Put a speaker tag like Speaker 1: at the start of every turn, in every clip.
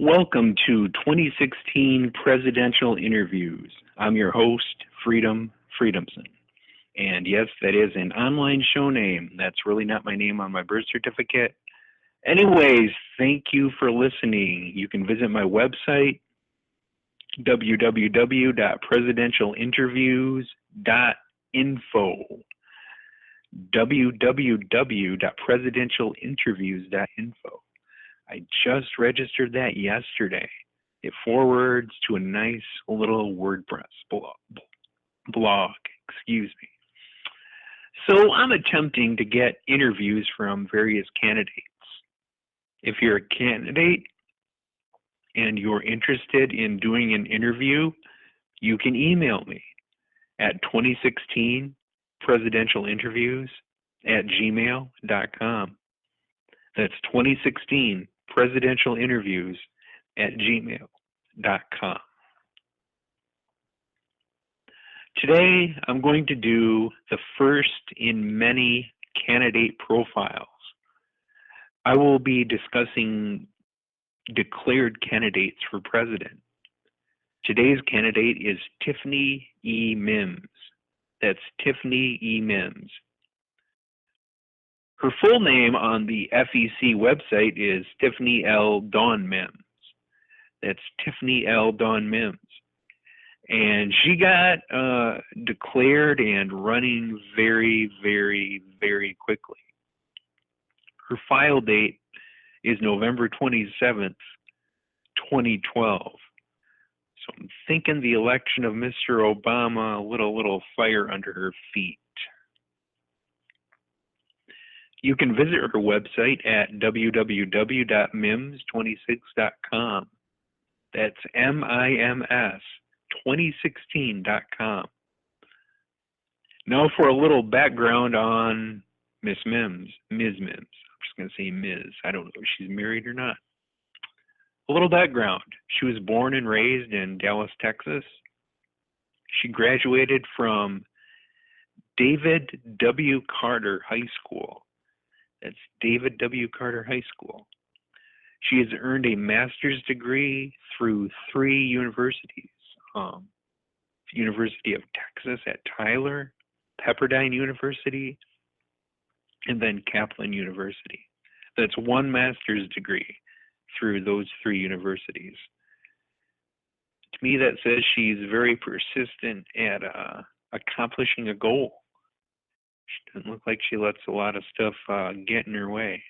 Speaker 1: Welcome to 2016 Presidential Interviews. I'm your host, Freedomson. And yes, that is an online show name. That's really not my name on my birth certificate. Anyways, thank you for listening. You can visit my website, www.presidentialinterviews.info. www.presidentialinterviews.info. I just registered that yesterday. It forwards to a nice little WordPress blog. Excuse me. So I'm attempting to get interviews from various candidates. If you're a candidate and you're interested in doing an interview, you can email me at 2016presidentialinterviews@gmail.com. That's 2016presidentialinterviews@gmail.com. Today, I'm going to do the first in many candidate profiles. I will be discussing declared candidates for president. Today's candidate is Tiffani E Mims. That's Tiffani E Mims. Her full name on the FEC website is Tiffani L. Dawn Mims. That's Tiffani L. Dawn Mims. And she got declared and running very, very, very quickly. Her file date is November 27th, 2012. So I'm thinking the election of Mr. Obama, a little fire under her feet. You can visit her website at www.mims26.com. That's MIMS2016.com. Now for a little background on Ms. Mims. I'm just going to say Ms. I don't know if she's married or not. A little background. She was born and raised in Dallas, Texas. She graduated from David W. Carter High School. That's David W. Carter High School. She has earned a master's degree through 3 universities. University of Texas at Tyler, Pepperdine University, and then Kaplan University. That's 1 master's degree through those 3 universities. To me, that says she's very persistent at accomplishing a goal. She doesn't look like she lets a lot of stuff get in her way.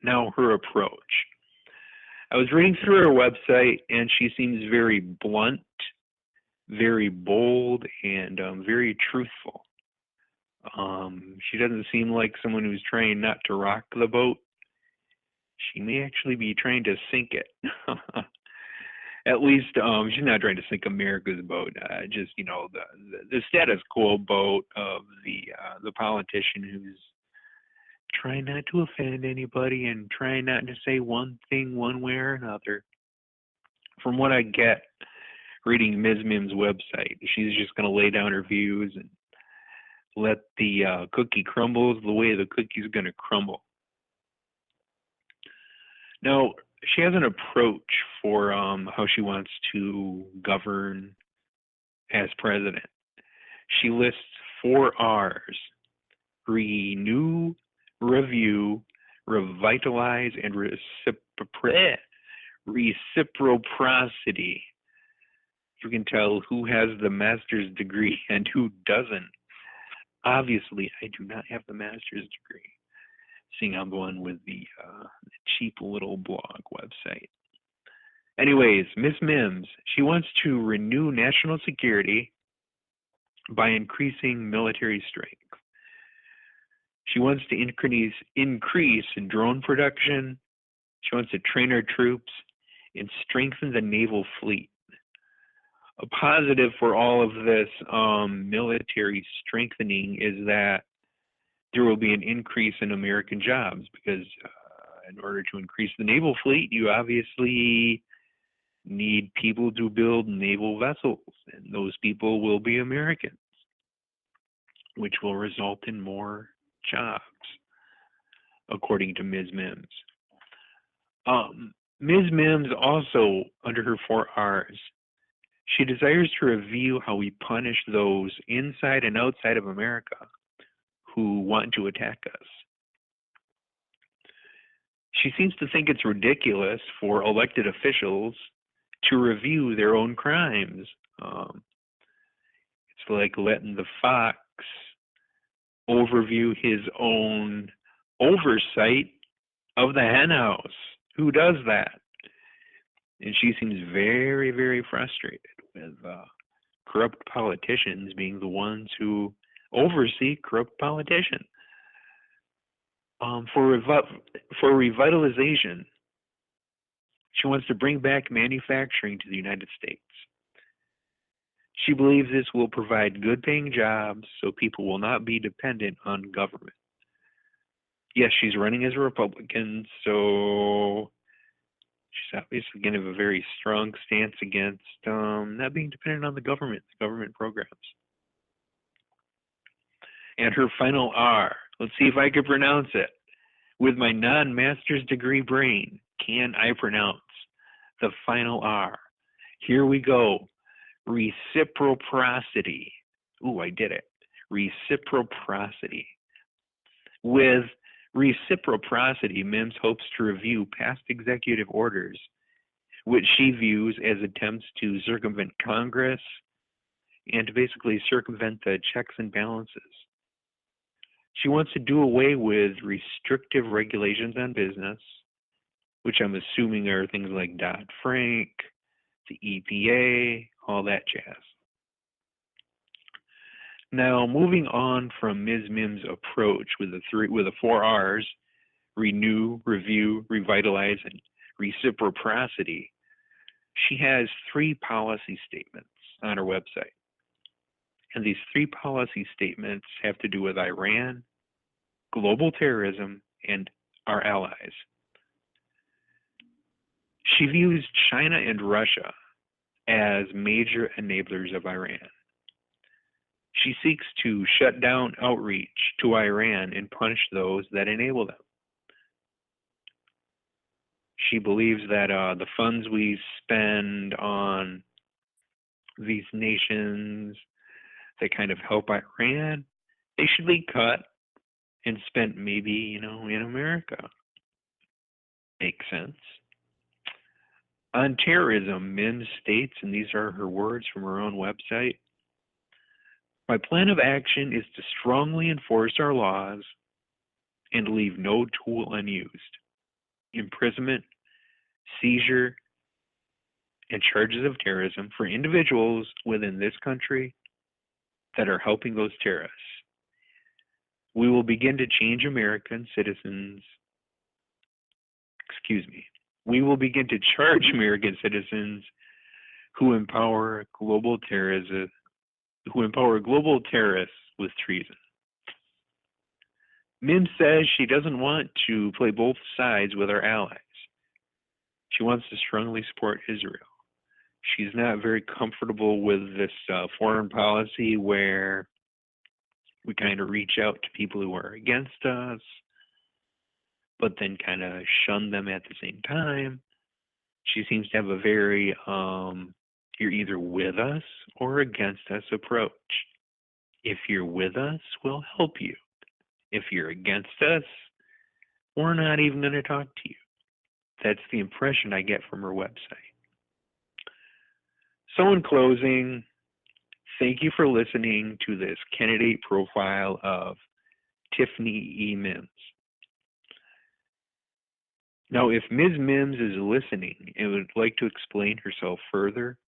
Speaker 1: Now, her approach. I was reading through her website, and she seems very blunt, very bold, and very truthful. She doesn't seem like someone who's trying not to rock the boat. She may actually be trying to sink it. At least she's not trying to sink America's boat. Just the status quo boat of the politician who's trying not to offend anybody and trying not to say one thing one way or another. From what I get reading Ms. Mims' website, she's just going to lay down her views and let the cookie crumble the way the cookie's going to crumble. Now, she has an approach for how she wants to govern as president. She lists 4 R's: renew, review, revitalize, and reciprocity. You can tell who has the master's degree and who doesn't. Obviously, I do not have the master's degree, seeing I'm the one with the cheap little blog website. Anyways, Ms. Mims, she wants to renew national security by increasing military strength. She wants to increase drone production. She wants to train our troops and strengthen the naval fleet. A positive for all of this military strengthening is that there will be an increase in American jobs because in order to increase the naval fleet, you obviously need people to build naval vessels, and those people will be Americans, which will result in more jobs, according to Ms. Mims. Ms. Mims also, under her 4 Rs, she desires to review how we punish those inside and outside of America who want to attack us. She seems to think it's ridiculous for elected officials to review their own crimes. It's like letting the fox overview his own oversight of the henhouse. Who does that? And she seems very, very frustrated with corrupt politicians being the ones who oversee corrupt politicians. For revitalization, she wants to bring back manufacturing to the United States. She believes this will provide good paying jobs so people will not be dependent on government. Yes, she's running as a Republican, so she's obviously going to have a very strong stance against not being dependent on the government programs. And her final R, let's see if I can pronounce it. With my non-master's degree brain, can I pronounce the final R? Here we go. Reciprocity. Ooh, I did it. Reciprocity. With reciprocity, Mims hopes to review past executive orders, which she views as attempts to circumvent Congress and to basically circumvent the checks and balances. She wants to do away with restrictive regulations on business, which I'm assuming are things like Dodd-Frank, the EPA, all that jazz. Now, moving on from Ms. Mims' approach with the 4 Rs, renew, review, revitalize, and reciprocity, she has 3 policy statements on her website. And these 3 policy statements have to do with Iran, global terrorism, and our allies. She views China and Russia as major enablers of Iran. She seeks to shut down outreach to Iran and punish those that enable them. She believes that the funds we spend on these nations that kind of help Iran, they should be cut and spent maybe, in America. Makes sense. On terrorism, Mims states, and these are her words from her own website, my plan of action is to strongly enforce our laws and leave no tool unused. Imprisonment, seizure, and charges of terrorism for individuals within this country that are helping those terrorists. We will begin to change we will begin to charge American citizens who empower global terrorists with treason. Mims says she doesn't want to play both sides with our allies. She wants to strongly support Israel. She's not very comfortable with this foreign policy where we kind of reach out to people who are against us, but then kind of shun them at the same time. She seems to have a very you're either with us or against us approach. If you're with us, we'll help you. If you're against us, we're not even going to talk to you. That's the impression I get from her website. So in closing, thank you for listening to this candidate profile of Tiffani E Mims. Now, if Ms. Mims is listening and would like to explain herself further,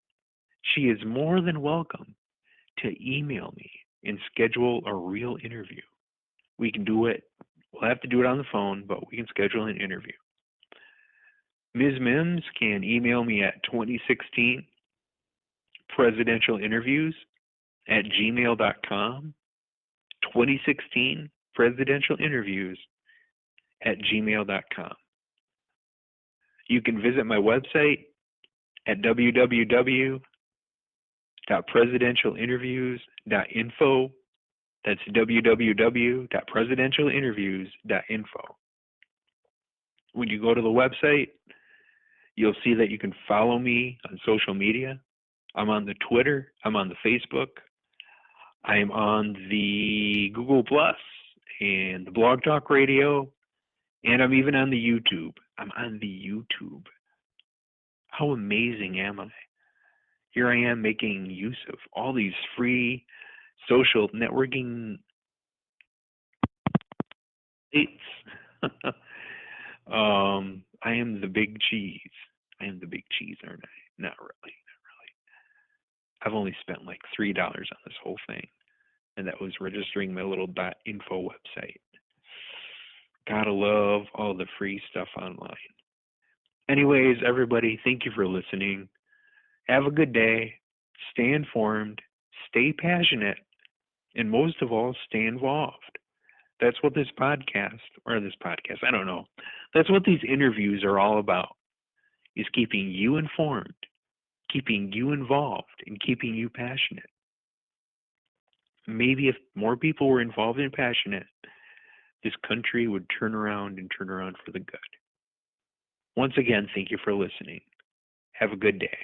Speaker 1: she is more than welcome to email me and schedule a real interview. We can do it. We'll have to do it on the phone, but we can schedule an interview. Ms. Mims can email me at 2016 presidentialinterviews@gmail.com, 2016 presidentialinterviews@gmail.com. You can visit my website at www.presidentialinterviews.info. That's www.presidentialinterviews.info. When you go to the website, You'll see that you can follow me on social media. I'm on the Twitter. I'm on the Facebook. I'm on the Google Plus and the Blog Talk Radio, and I'm even on the YouTube. I'm on the YouTube. How amazing am I? Here I am making use of all these free social networking sites. I am the big cheese. I am the big cheese, aren't I? Not really. I've only spent like $3 on this whole thing, and that was registering my little .info website. Gotta love all the free stuff online. Anyways, everybody, thank you for listening. Have a good day. Stay informed. Stay passionate. And most of all, stay involved. That's what this podcast, I don't know. That's what these interviews are all about, is keeping you informed, keeping you involved, and keeping you passionate. Maybe if more people were involved and passionate, this country would turn around for the good. Once again, thank you for listening. Have a good day.